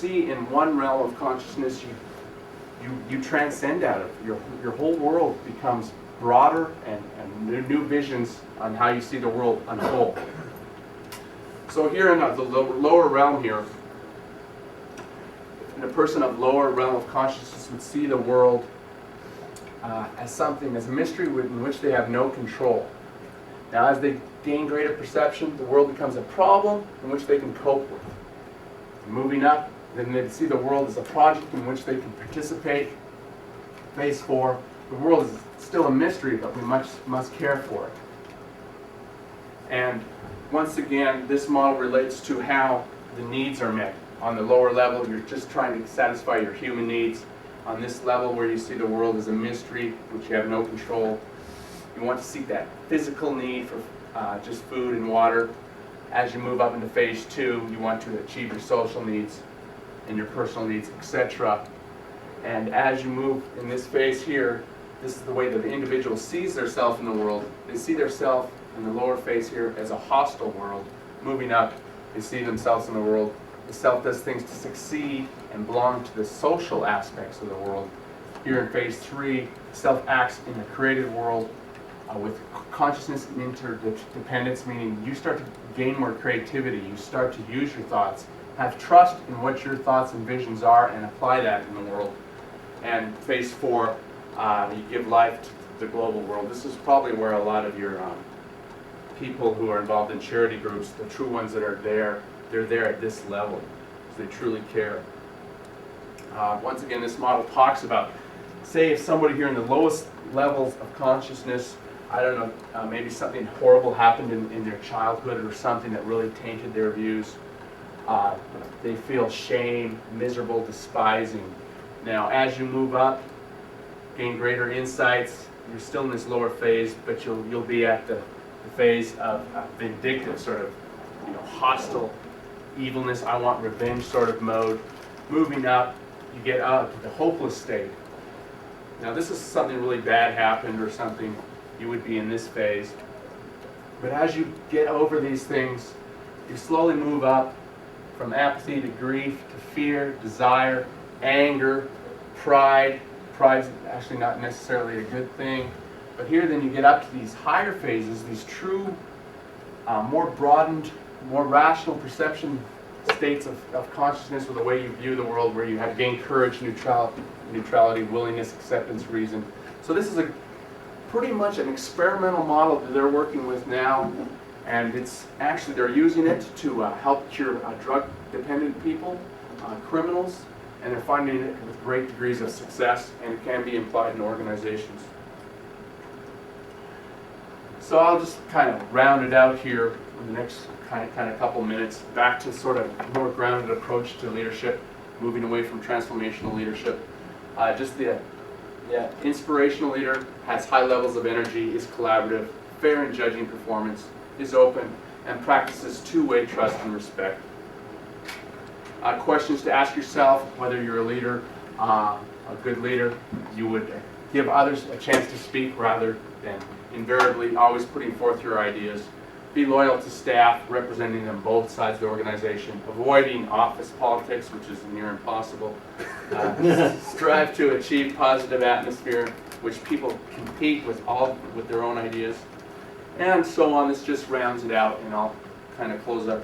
see in one realm of consciousness, you transcend out of your whole world becomes broader and new visions on how you see the world unfold. So here in the lower realm here, a person of lower realm of consciousness would see the world as something, as a mystery in which they have no control. Now as they gain greater perception, the world becomes a problem in which they can cope with. Moving up, then they see the world as a project in which they can participate. Phase 4, the world is still a mystery, but we must care for it. And once again, this model relates to how the needs are met. On the lower level, you're just trying to satisfy your human needs. On this level, where you see the world as a mystery, which you have no control, you want to seek that physical need for just food and water. As you move up into phase 2, you want to achieve your social needs and your personal needs, etc. And as you move in this phase here, this is the way that the individual sees their self in the world. They see their self in the lower phase here as a hostile world. Moving up, they see themselves in the world. The self does things to succeed and belong to the social aspects of the world. Here in phase 3, self acts in the created world with consciousness and interdependence, meaning you start to gain more creativity, you start to use your thoughts, have trust in what your thoughts and visions are, and apply that in the world. And phase 4, you give life to the global world. This is probably where a lot of your people who are involved in charity groups, the true ones that are there, they're there at this level, because they truly care. Once again, this model talks about, say if somebody here in the lowest levels of consciousness, I don't know, maybe something horrible happened in their childhood or something that really tainted their views. They feel shame, miserable, despising. Now, as you move up, gain greater insights, you're still in this lower phase, but you'll be at the phase of vindictive, sort of, hostile evilness, I want revenge sort of mode. Moving up, you get out to the hopeless state. Now, this is something really bad happened or something, you would be in this phase. But as you get over these things, you slowly move up from apathy to grief to fear, desire, anger, pride. Pride's actually not necessarily a good thing. But here then you get up to these higher phases, these true, more broadened, more rational perception states of consciousness with the way you view the world, where you have gained courage, neutrality, willingness, acceptance, reason. So this is pretty much an experimental model that they're working with now, and it's actually, they're using it to help cure drug-dependent people, criminals, and they're finding it with great degrees of success, and it can be applied in organizations. So I'll just kind of round it out here in the next kind of couple minutes, back to sort of more grounded approach to leadership, moving away from transformational leadership. Just the inspirational leader has high levels of energy, is collaborative, fair in judging performance, is open, and practices two-way trust and respect. Questions to ask yourself: whether you're a leader, a good leader, you would give others a chance to speak rather than invariably always putting forth your ideas. Be loyal to staff, representing them both sides of the organization, avoiding office politics, which is near impossible. Strive to achieve positive atmosphere, which people compete with their own ideas, and so on. This just rounds it out, and I'll kind of close up here.